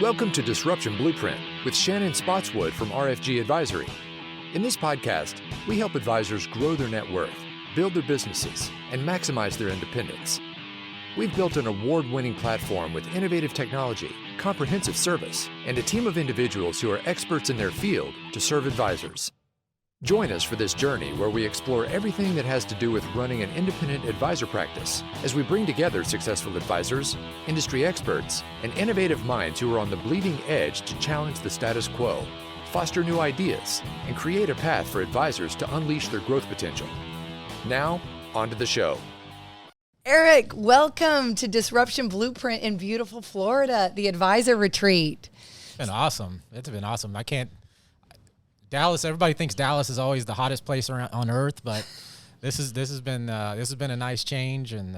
Welcome to Disruption Blueprint with Shannon Spotswood from RFG Advisory. In this podcast, we help advisors grow their net worth, build their businesses, and maximize their independence. We've built an award-winning platform with innovative technology, comprehensive service, and a team of individuals who are experts in their field to serve advisors. Join us for this journey where we explore everything that has to do with running an independent advisor practice as we bring together successful advisors, industry experts, and innovative minds who are on the bleeding edge to challenge the status quo, foster new ideas, and create a path for advisors to unleash their growth potential. Now, on to the show. Eric, welcome to Disruption Blueprint in beautiful Florida, the advisor retreat. It's been awesome. It's been awesome. Dallas. Everybody thinks Dallas is always the hottest place on earth, but this has been a nice change, and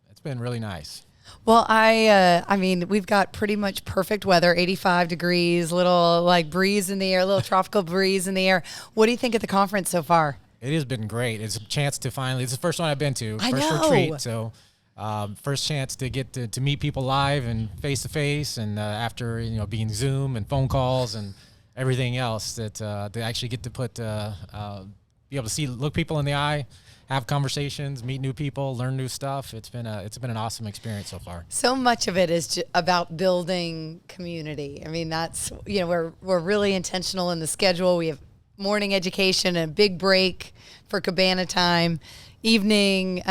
it's been really nice. Well, I mean, we've got pretty much perfect weather, 85 degrees, little like breeze in the air, little tropical breeze in the air. What do you think of the conference so far? It has been great. It's a chance to finally. It's the first one I've been to. I first know. Retreat. So, first chance to get to meet people live and face to face, and after being Zoom and phone calls and everything else, that they actually get to be able to look people in the eye, have conversations, meet new people, learn new stuff. It's been an awesome experience so far. So much of it is about building community. I mean, that's we're really intentional in the schedule. We have morning education and a big break for cabana time, evening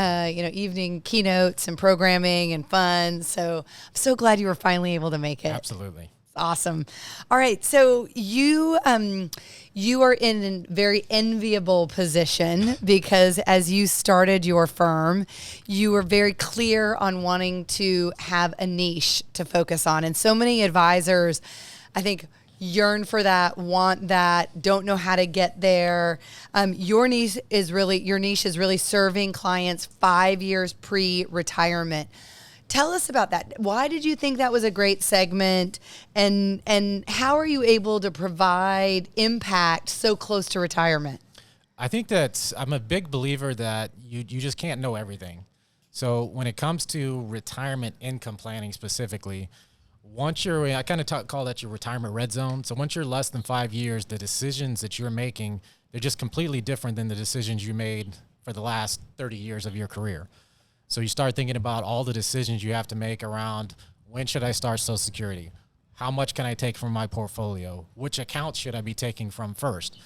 keynotes and programming and fun. So I'm so glad you were finally able to make it. Absolutely. Awesome. All right. So you are in a very enviable position because as you started your firm, you were very clear on wanting to have a niche to focus on. And so many advisors, I think, yearn for that, want that, don't know how to get there. Your niche is really serving clients 5 years pre-retirement. Tell us about that. Why did you think that was a great segment, and how are you able to provide impact so close to retirement? I think that I'm a big believer that you just can't know everything. So when it comes to retirement income planning specifically, I kind of call that your retirement red zone. So once you're less than 5 years, the decisions that you're making, they're just completely different than the decisions you made for the last 30 years of your career. So you start thinking about all the decisions you have to make around when should I start Social Security? How much can I take from my portfolio? Which accounts should I be taking from first?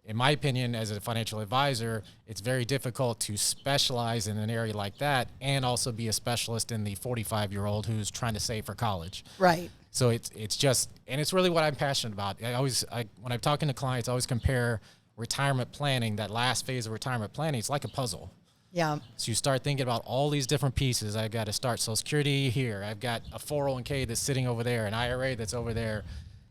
In my opinion, as a financial advisor, it's very difficult to specialize in an area like that and also be a specialist in the 45-year-old who's trying to save for college. Right. So it's really what I'm passionate about. When I'm talking to clients, I always compare retirement planning, that last phase of retirement planning, it's like a puzzle. Yeah. So you start thinking about all these different pieces. I've got to start Social Security here. I've got a 401k that's sitting over there, an IRA that's over there.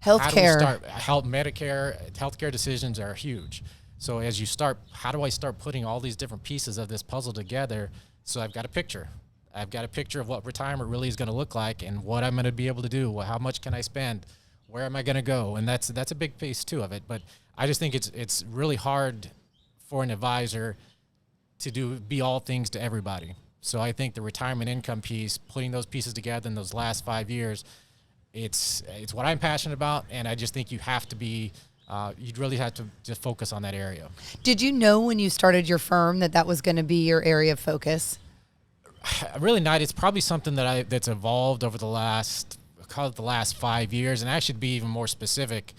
Healthcare. Healthcare decisions are huge. So as you start, how do I start putting all these different pieces of this puzzle together? So I've got a picture. I've got a picture of what retirement really is going to look like and what I'm going to be able to do. How much can I spend? Where am I going to go? And that's a big piece too of it. But I just think it's really hard for an advisor to be all things to everybody. So I think the retirement income piece, putting those pieces together in those last 5 years, it's what I'm passionate about, and I just think you have to be, you'd really have to just focus on that area. Did you know when you started your firm that was going to be your area of focus? Really not. It's probably something that's evolved over the last 5 years, and actually to be even more specific,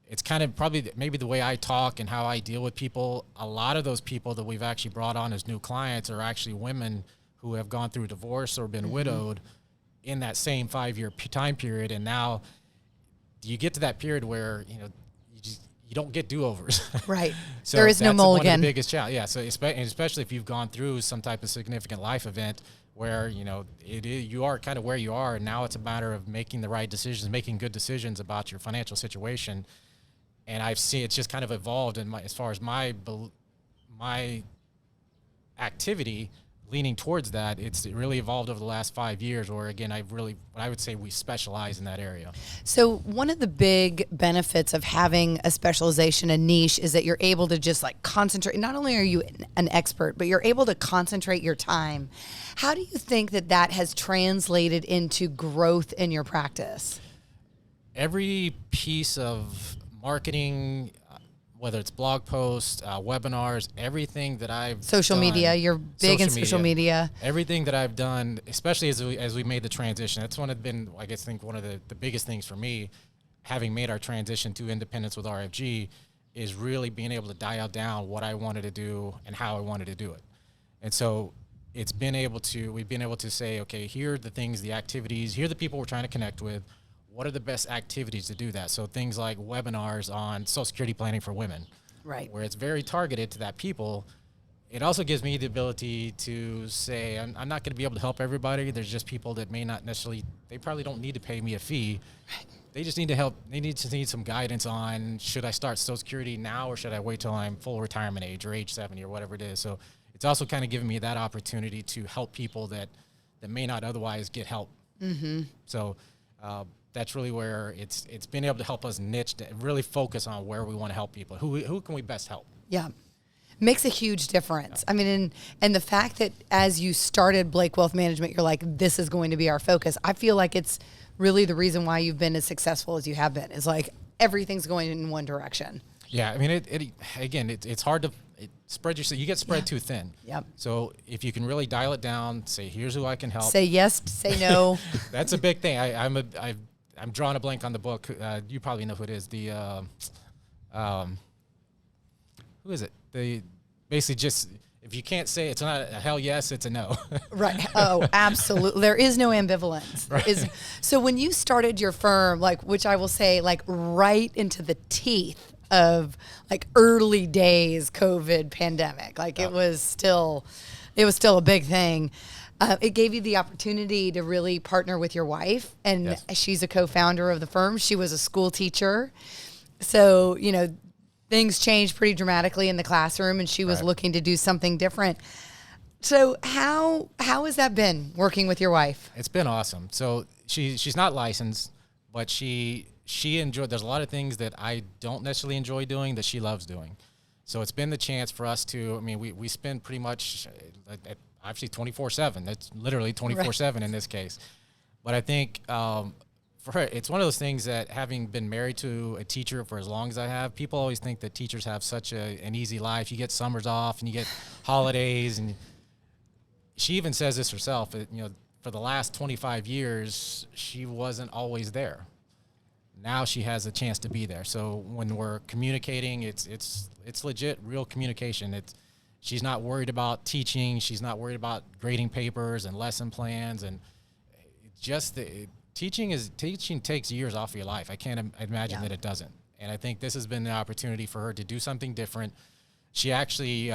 it's kind of probably maybe the way I talk and how I deal with people. A lot of those people that we've actually brought on as new clients are actually women who have gone through divorce or been widowed in that same 5 year time period. And now you get to that period where, you don't get do-overs. Right. So there is no mulligan. One of the biggest challenges. Yeah. So especially if you've gone through some type of significant life event where, you are kind of where you are. And now it's a matter of making the right decisions, making good decisions about your financial situation. And I've seen it's just kind of evolved as far as my activity leaning towards that. It really evolved over the last 5 years, where again, I would say we specialize in that area. So one of the big benefits of having a specialization, a niche, is that you're able to just concentrate. Not only are you an expert, but you're able to concentrate your time. How do you think that has translated into growth in your practice? every piece of marketing, whether it's blog posts, webinars, everything that I've social done, media, you're big in social media. Everything that I've done, especially as we made the transition, that's one of one of the biggest things for me, having made our transition to independence with RFG, is really being able to dial down what I wanted to do and how I wanted to do it. And so we've been able to say, okay, here are the things, the activities, here are the people we're trying to connect with. What are the best activities to do that? So things like webinars on Social Security planning for women, right, where it's very targeted to that people. It also gives me the ability to say, I'm not going to be able to help everybody. There's just people that may not necessarily, they probably don't need to pay me a fee. Right. They just need to help. They need some guidance on, should I start Social Security now or should I wait till I'm full retirement age or age 70 or whatever it is. So it's also kind of giving me that opportunity to help people that may not otherwise get help. Mm-hmm. So that's really where it's been able to help us niche, to really focus on where we want to help people. Who can we best help? Yeah. Makes a huge difference. I mean, and the fact that as you started Blake Wealth Management, you're like, this is going to be our focus. I feel like it's really the reason why you've been as successful as you have been. Is like everything's going in one direction. Yeah, I mean, it's hard to spread you get spread too thin. Yep. So if you can really dial it down, say, here's who I can help. Say yes, say no. That's a big thing. I'm drawing a blank on the book. You probably know who it is. Who is it? They basically just, if you can't say it's not a hell yes, it's a no. Right. Oh, absolutely. There is no ambivalence. Right. So when you started your firm, like, which I will say, like, right into the teeth of like early days COVID pandemic, like it was still a big thing. It gave you the opportunity to really partner with your wife, and Yes. she's a co-founder of the firm. She was a school teacher. So, things changed pretty dramatically in the classroom, and she was Right. looking to do something different. So how has that been working with your wife? It's been awesome. So she's not licensed, but she enjoyed, there's a lot of things that I don't necessarily enjoy doing that she loves doing. So it's been the chance for us to, we spend pretty much actually 24/7. It's literally 24/7 in this case. But I think for her, it's one of those things that, having been married to a teacher for as long as I have, people always think that teachers have such an easy life. You get summers off and you get holidays, and she even says this herself, that, for the last 25 years, she wasn't always there. Now she has a chance to be there. So when we're communicating, it's legit, real communication. She's not worried about teaching. She's not worried about grading papers and lesson plans, and teaching takes years off of your life. I can't imagine that it doesn't. And I think this has been the opportunity for her to do something different. She actually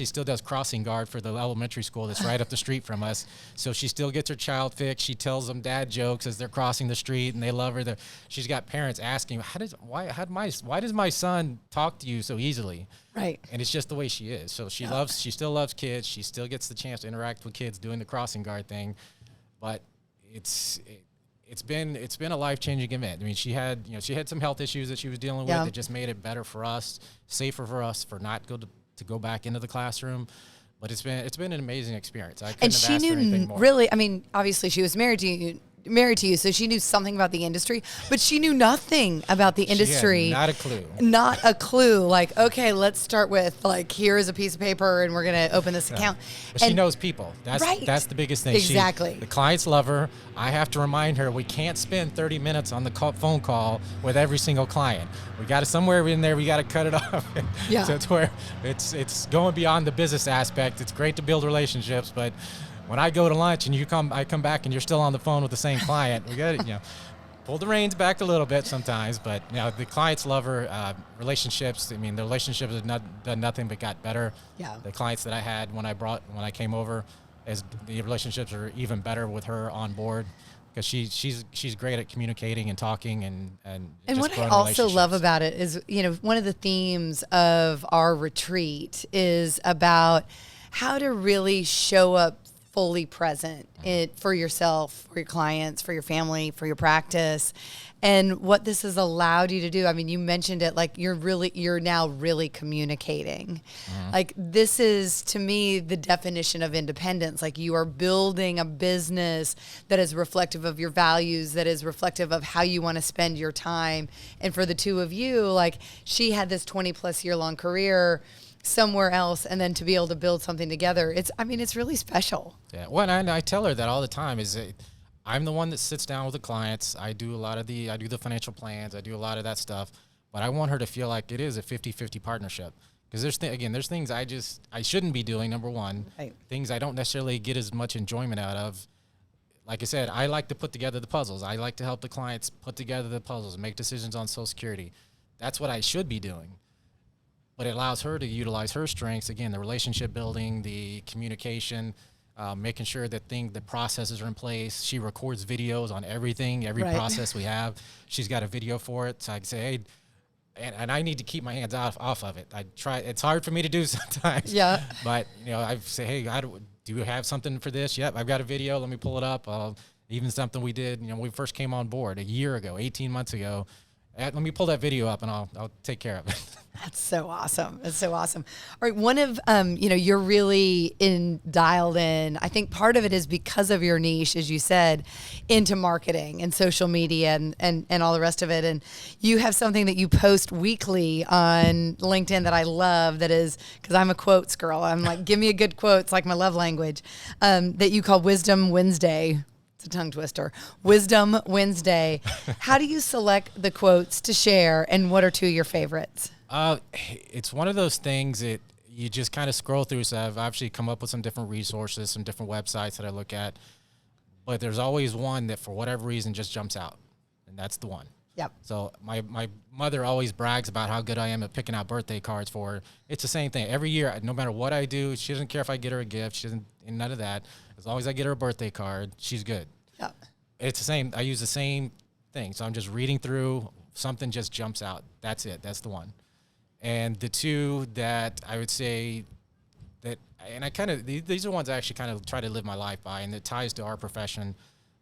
still does crossing guard for the elementary school that's right up the street from us. So she still gets her child fixed. She tells them dad jokes as they're crossing the street, and they love her. She's got parents asking, why does my son talk to you so easily? Right. And it's just the way she is. So she still loves kids. She still gets the chance to interact with kids doing the crossing guard thing. But it's been a life-changing event. She had some health issues that she was dealing with that just made it better for us, safer for us, for not to go back into the classroom. But it's been an amazing experience. I couldn't have asked for anything more. Really, obviously she was married to you, so she knew something about the industry, but she knew nothing about the industry. She had not a clue. Not a clue. Like, okay, let's start with, like, here is a piece of paper and we're going to open this account. But she knows people. That's the biggest thing. Exactly. The clients love her. I have to remind her, we can't spend 30 minutes on the phone call with every single client. We got to, somewhere in there, we got to cut it off. Yeah. So it's where it's going beyond the business aspect. It's great to build relationships, but when I go to lunch and I come back and you're still on the phone with the same client, we got to, pull the reins back a little bit sometimes. But the clients love her. Relationships. The relationships have done nothing but got better. Yeah. The clients that I had when I came over, as the relationships are even better with her on board, because she's great at communicating and talking and just what I growing also love relationships. about it is, one of the themes of our retreat is about how to really show up fully present for yourself, for your clients, for your family, for your practice. And what this has allowed you to do, I mean, you mentioned it, like you're now really communicating. Like this is, to me, the definition of independence. Like you are building a business that is reflective of your values, that is reflective of how you want to spend your time. And for the two of you, like she had this 20+ year long career somewhere else, and then to be able to build something together, it's really special. Yeah. Well, and I tell her that all the time is I'm the one that sits down with the clients. I do the financial plans. I do a lot of that stuff, but I want her to feel like it is a 50-50 partnership. Because there's things I shouldn't be doing, number one. Right. Things I don't necessarily get as much enjoyment out of. Like I said, I like to put together the puzzles. I like to help the clients put together the puzzles, make decisions on Social Security. That's what I should be doing. But it allows her to utilize her strengths, again, the relationship building, the communication, making sure that the processes are in place. She records videos on everything, every process we have. She's got a video for it. So I can say, hey, and I need to keep my hands off of it. I try. It's hard for me to do sometimes. Yeah. But, I say, hey, do you have something for this? Yep, I've got a video. Let me pull it up. Even something we did, when we first came on board a year ago, 18 months ago. Let me pull that video up and I'll take care of it. That's so awesome. That's so awesome. All right. One of, you're really dialed in. I think part of it is because of your niche, as you said, into marketing and social media and all the rest of it. And you have something that you post weekly on LinkedIn that I love, that is, because I'm a quotes girl. I'm like, give me a good quote. It's like my love language, that you call Wisdom Wednesday. It's a tongue twister. Wisdom Wednesday. How do you select the quotes to share, and what are two of your favorites? It's one of those things that you just kind of scroll through. So I've actually come up with some different resources, some different websites that I look at. But there's always one that for whatever reason just jumps out, and that's the one. Yep. So my mother always brags about how good I am at picking out birthday cards for her. It's the same thing. Every year, no matter what I do, she doesn't care if I get her a gift. She doesn't, none of that. As long as I get her a birthday card, she's good. Yep. It's the same. I use the same thing. So I'm just reading through, something just jumps out. That's it. That's the one. And the two that I would say that, and I kind of, these are ones I actually kind of try to live my life by, and it ties to our profession.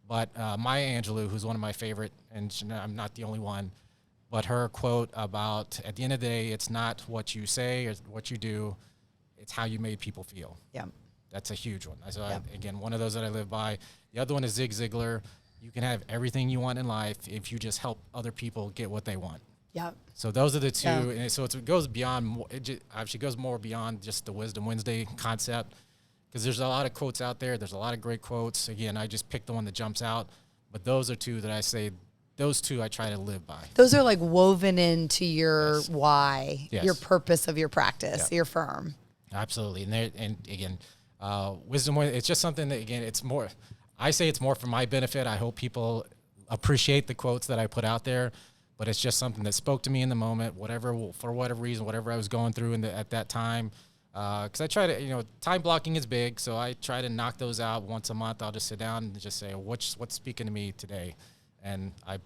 But Maya Angelou, who's one of my favorite, and I'm not the only one, but her quote about, at the end of the day, it's not what you say or what you do, it's how you made people feel. Yeah. That's a huge one. So again, one of those that I live by. The other one is Zig Ziglar. You can have everything you want in life if you just help other people get what they want. Yeah. So those are the two. Yeah. And so it goes beyond, it actually goes more beyond just the Wisdom Wednesday concept, because there's a lot of quotes out there. There's a lot of great quotes. Again, I just picked the one that jumps out. But those are two that I say, those two I try to live by. Those are like woven into your why, Yes. your purpose of your practice, your firm. Absolutely. And again, Wisdom, it's just something that, again, it's more, I say it's more for my benefit. I hope people appreciate the quotes that I put out there, but it's just something that spoke to me in the moment, for whatever reason, whatever I was going through at that time. Because I try to, time blocking is big, so I try to knock those out once a month. I'll just sit down and just say, what's speaking to me today? And I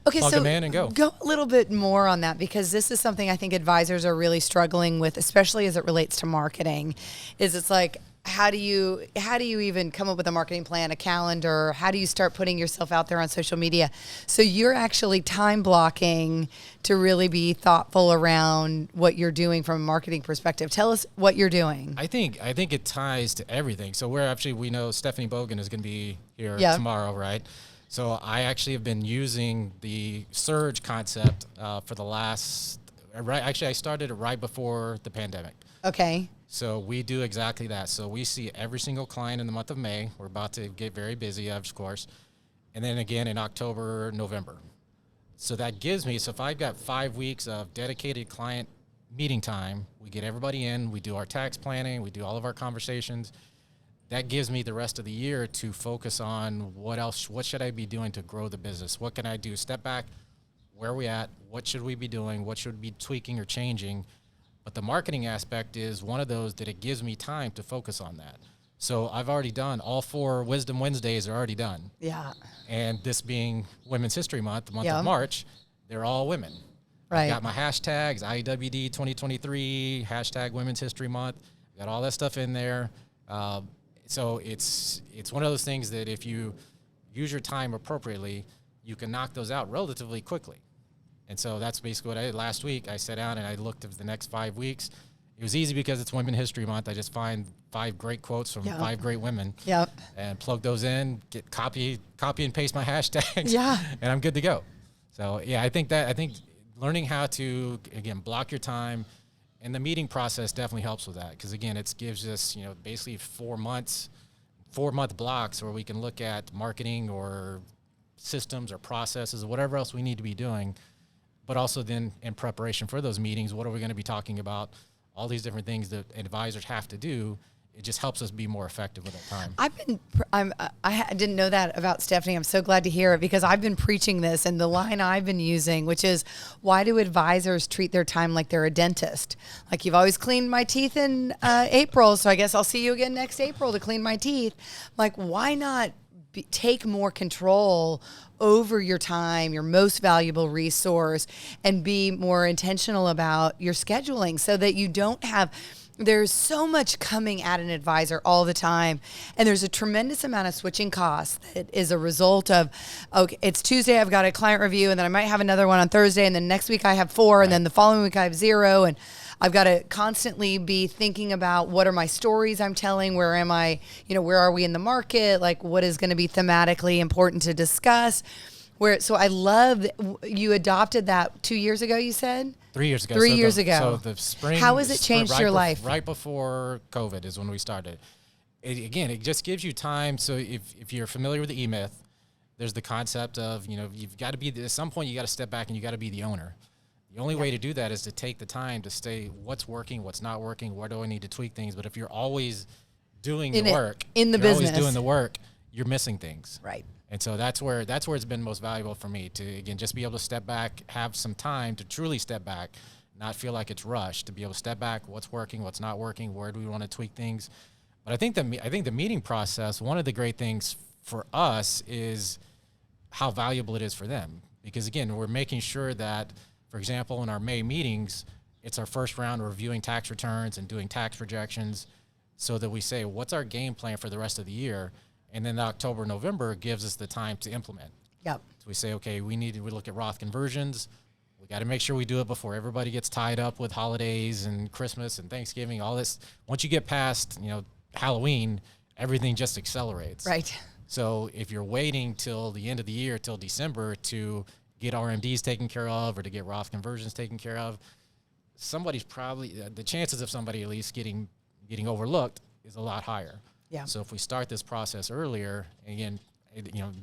plug them in and go. Go a little bit more on that, because this is something I think advisors are really struggling with, especially as it relates to marketing. It's like, how do you even come up with a marketing plan, a calendar? How do you start putting yourself out there on social media? So you're actually time blocking to really be thoughtful around what you're doing from a marketing perspective. Tell us what you're doing. I think it ties to everything. So we know Stephanie Bogan is going to be here tomorrow, right? So I actually have been using the surge concept for the last, actually I started it right before the pandemic. Okay. So we do exactly that. So we see every single client in the month of May. We're about to get very busy, of course. And then again in October, November. So that gives me, so if I've got 5 weeks of dedicated client meeting time, we get everybody in, we do our tax planning, we do all of our conversations. That gives me the rest of the year to focus on what should I be doing to grow the business? What can I do? Step back, where are we at? What should we be doing? What should we be tweaking or changing? But the marketing aspect is one of those that it gives me time to focus on that. So I've already done all 4 Wisdom Wednesdays are already done. Yeah. And this being Women's History Month, the month of March, they're all women. Right. I got my hashtags, IWD 2023, hashtag Women's History Month. Got all that stuff in there. So it's one of those things that if you use your time appropriately, you can knock those out relatively quickly. And so that's basically what I did last week. I sat down and I looked at the next 5 weeks. It was easy because it's Women History Month. I just find 5 great quotes from 5 great women. Yep. And plug those in, get copy and paste my hashtags. Yeah. And I'm good to go. So yeah, I think learning how to, again, block your time, and the meeting process definitely helps with that. Because again, it gives us, basically 4-month blocks where we can look at marketing or systems or processes or whatever else we need to be doing. But also then in preparation for those meetings, what are we going to be talking about? All these different things that advisors have to do. It just helps us be more effective with our time. I didn't know that about Stephanie. I'm so glad to hear it, because I've been preaching this, and the line I've been using, which is, why do advisors treat their time like they're a dentist? Like, you've always cleaned my teeth in April, so I guess I'll see you again next April to clean my teeth. Like, why not take more control over your time, your most valuable resource, and be more intentional about your scheduling so that you don't have, there's so much coming at an advisor all the time. And there's a tremendous amount of switching costs that is a result of, okay, it's Tuesday, I've got a client review, and then I might have another one on Thursday, and then next week I have 4, and then the following week I have 0. And I've got to constantly be thinking about, what are my stories I'm telling? Where am I? Where are we in the market? Like, what is going to be thematically important to discuss? So I love that you adopted that 2 years ago, you said? 3 years ago. 3 years ago. So the spring. How has it changed your life? Right before COVID is when we started. It just gives you time. So if you're familiar with the E-Myth, there's the concept of, you've got to be, at some point you got to step back and you got to be the owner. The only way to do that is to take the time to say what's working, what's not working, where do I need to tweak things. But if you're always doing the work, in the business, always doing the work, you're missing things. Right. And so that's where it's been most valuable for me to, again, just be able to step back, have some time to truly step back, not feel like it's rushed, to be able to step back, what's working, what's not working, where do we want to tweak things. But I think the meeting process, one of the great things for us is how valuable it is for them. Because again, we're making sure that, for example, in our May meetings, it's our first round of reviewing tax returns and doing tax projections, so that we say, what's our game plan for the rest of the year? And then October, November gives us the time to implement. Yep. So we say, okay, we look at Roth conversions. We got to make sure we do it before everybody gets tied up with holidays and Christmas and Thanksgiving, all this. Once you get past, Halloween, everything just accelerates. Right. So if you're waiting till the end of the year, till December, to get RMDs taken care of or to get Roth conversions taken care of, somebody's probably, the chances of somebody at least getting overlooked is a lot higher. Yeah. So if we start this process earlier, again,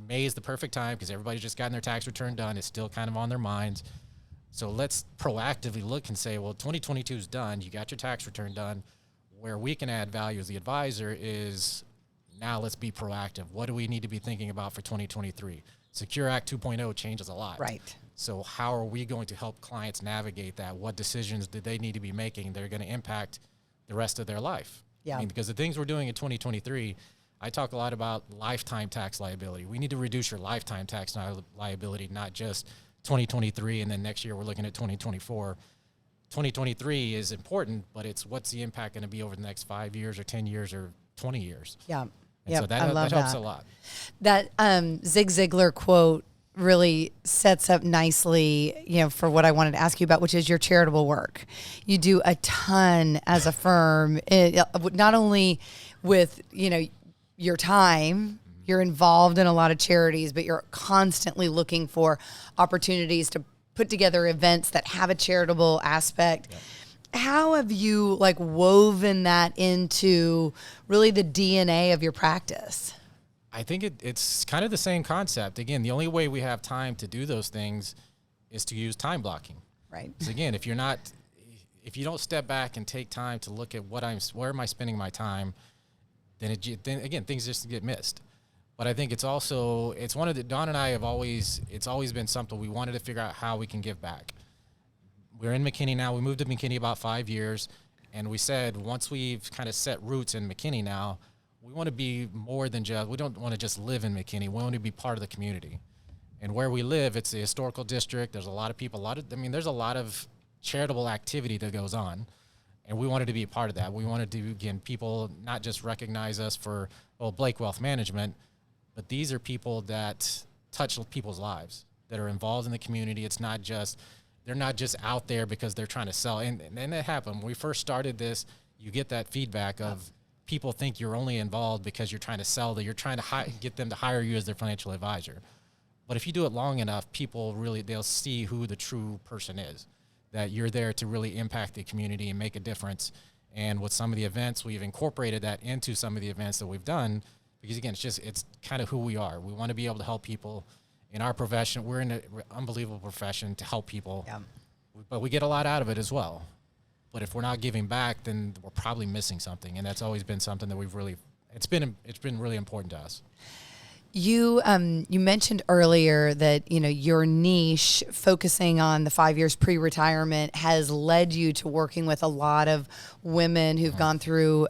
May is the perfect time because everybody's just gotten their tax return done. It's still kind of on their minds. So let's proactively look and say, well, 2022 is done. You got your tax return done. Where we can add value as the advisor is, now let's be proactive. What do we need to be thinking about for 2023? Secure Act 2.0 changes a lot. Right. So how are we going to help clients navigate that? What decisions do they need to be making that are going to impact the rest of their life? Yeah. Because the things we're doing in 2023, I talk a lot about lifetime tax liability. We need to reduce your lifetime tax liability, not just 2023, and then next year we're looking at 2024. 2023 is important, but it's what's the impact going to be over the next 5 years or 10 years or 20 years. Yeah. And so that helps a lot. That Zig Ziglar quote really sets up nicely, for what I wanted to ask you about, which is your charitable work. You do a ton as a firm, not only with, your time, you're involved in a lot of charities, but you're constantly looking for opportunities to put together events that have a charitable aspect. Yep. How have you woven that into really the DNA of your practice? I think it's kind of the same concept. Again, the only way we have time to do those things is to use time blocking. Right. So again, if you don't step back and take time to look at where am I spending my time, then again, things just get missed. But I think it's one of the, Don and I it's always been something we wanted to figure out how we can give back. We're in McKinney now. We moved to McKinney about 5 years, and we said once we've kind of set roots in McKinney now, we want to be more than we don't want to just live in McKinney. We want to be part of the community. And where we live, it's a historical district. There's a lot of people, there's a lot of charitable activity that goes on. And we wanted to be a part of that. We wanted to, again, people not just recognize us for, Blake Wealth Management, but these are people that touch people's lives, that are involved in the community. It's not just, they're not just out there because they're trying to sell. And it happened. When we first started this, you get that feedback of people think you're only involved because you're trying to sell, that you're trying to get them to hire you as their financial advisor. But if you do it long enough, people really, they'll see who the true person is, that you're there to really impact the community and make a difference. And with some of the events, we've incorporated that into some of the events that we've done, because again, it's kind of who we are. We want to be able to help people in our profession. We're in an unbelievable profession to help people, but we get a lot out of it as well. But if we're not giving back, then we're probably missing something. And that's always been something that we've really, it's been really important to us. You mentioned earlier that, your niche, focusing on the 5 years pre-retirement, has led you to working with a lot of women who've gone through,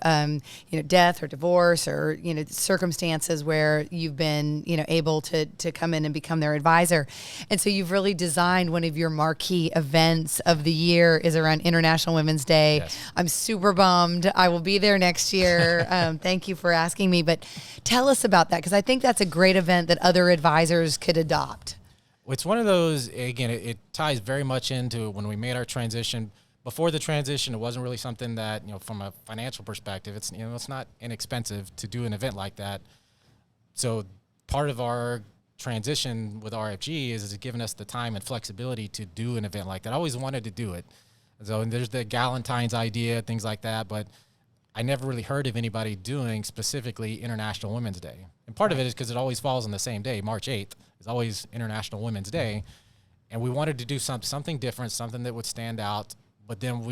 death or divorce or, circumstances where you've been, able to come in and become their advisor. And so you've really designed one of your marquee events of the year is around International Women's Day. Yes. I'm super bummed. I will be there next year. Thank you for asking me, but tell us about that, because I think that's a great event that other advisors could adopt. It's one of those, again, it ties very much into when we made our transition. Before the transition, it wasn't really something that, from a financial perspective, it's not inexpensive to do an event like that. So part of our transition with RFG is giving us the time and flexibility to do an event like that. I always wanted to do it. So and there's the Galentine's idea, things like that, but I never really heard of anybody doing specifically International Women's Day. And part of it is because it always falls on the same day. March 8th is always International Women's Day. And we wanted to do something different, something that would stand out. But then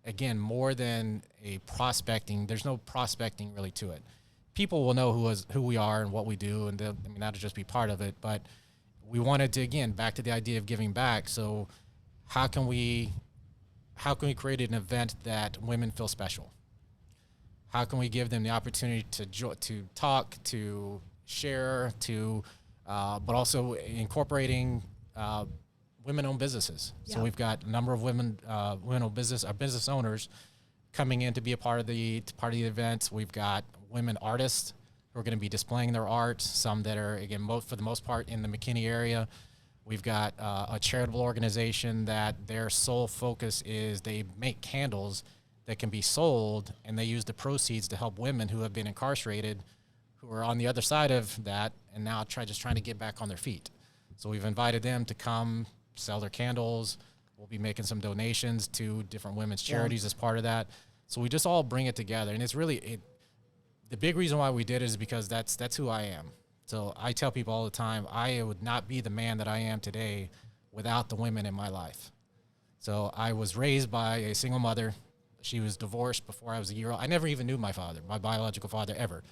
again, more than a prospecting, there's no prospecting really to it. People will know who we are and what we do, and that'll just be part of it. But we wanted to, again, back to the idea of giving back. So how can we create an event that women feel special? How can we give them the opportunity to talk, to share, but also incorporating women-owned businesses. Yeah. So we've got a number of women-owned business owners coming in to be a part of the events. We've got women artists who are going to be displaying their art. Some that are, again, for the most part in the McKinney area. We've got a charitable organization that their sole focus is they make candles that can be sold, and they use the proceeds to help women who have been incarcerated, who are on the other side of that, and now trying to get back on their feet. So we've invited them to come sell their candles. We'll be making some donations to different women's charities as part of that. So we just all bring it together, and it's really the big reason why we did it is because that's who I am. So I tell people all the time, I would not be the man that I am today without the women in my life. So I was raised by a single mother. She was divorced before I was a year old. I never even knew my father, my biological father, ever.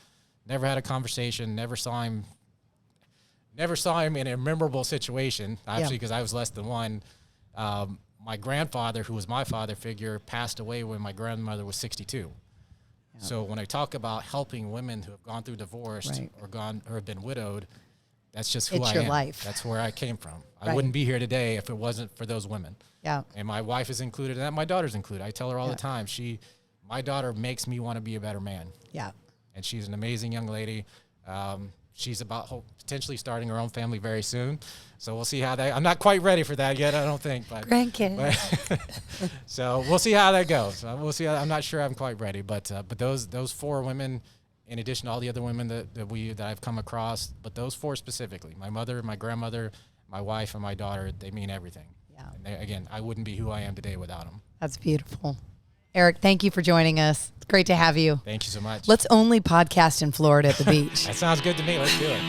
Never had a conversation, never saw him in a memorable situation, actually, because I was less than one. My grandfather, who was my father figure, passed away when my grandmother was 62. Yeah. So when I talk about helping women who have gone through divorce or have been widowed, that's just who I am. It's your life. That's where I came from. I wouldn't be here today if it wasn't for those women. Yeah. And my wife is included in that. My daughter's included. I tell her all the time. My daughter makes me want to be a better man. Yeah. And she's an amazing young lady. She's about potentially starting her own family very soon. So we'll see how I'm not quite ready for that yet, I don't think. But grandkids. So we'll see how that goes. We'll see. I'm not sure I'm quite ready. But those four women, in addition to all the other women that I've come across, but those four specifically, my mother, my grandmother, my wife, and my daughter, they mean everything. Yeah. And again, I wouldn't be who I am today without them. That's beautiful. Eric, thank you for joining us. It's great to have you. Thank you so much. Let's only podcast in Florida at the beach. That sounds good to me. Let's do it.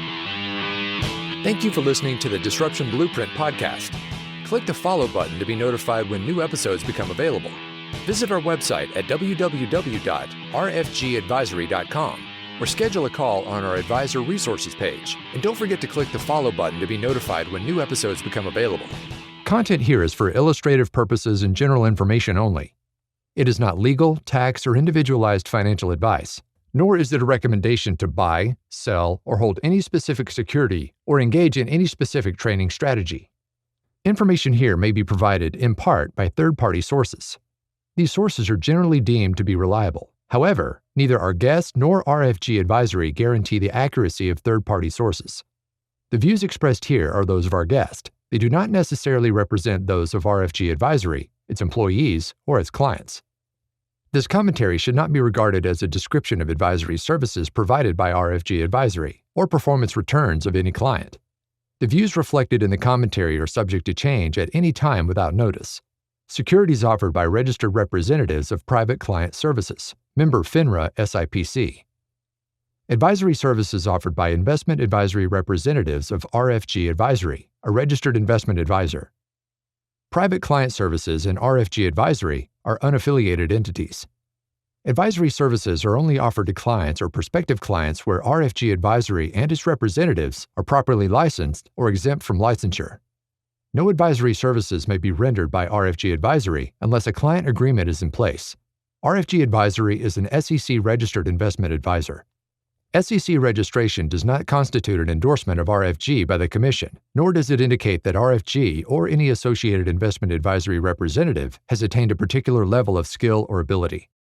Thank you for listening to the Disruption Blueprint podcast. Click the follow button to be notified when new episodes become available. Visit our website at www.rfgadvisory.com or schedule a call on our advisor resources page. And don't forget to click the follow button to be notified when new episodes become available. Content here is for illustrative purposes and general information only. It is not legal, tax, or individualized financial advice, nor is it a recommendation to buy, sell, or hold any specific security or engage in any specific training strategy. Information here may be provided in part by third-party sources. These sources are generally deemed to be reliable. However, neither our guest nor RFG Advisory guarantee the accuracy of third-party sources. The views expressed here are those of our guest. They do not necessarily represent those of RFG Advisory, its employees, or its clients. This commentary should not be regarded as a description of advisory services provided by RFG Advisory or performance returns of any client. The views reflected in the commentary are subject to change at any time without notice. Securities offered by registered representatives of Private Client Services, member FINRA SIPC. Advisory services offered by investment advisory representatives of RFG Advisory, a registered investment advisor. Private Client Services and RFG Advisory are unaffiliated entities. Advisory services are only offered to clients or prospective clients where RFG Advisory and its representatives are properly licensed or exempt from licensure. No advisory services may be rendered by RFG Advisory unless a client agreement is in place. RFG Advisory is an SEC-registered investment advisor. SEC registration does not constitute an endorsement of RFG by the Commission, nor does it indicate that RFG or any associated investment advisory representative has attained a particular level of skill or ability.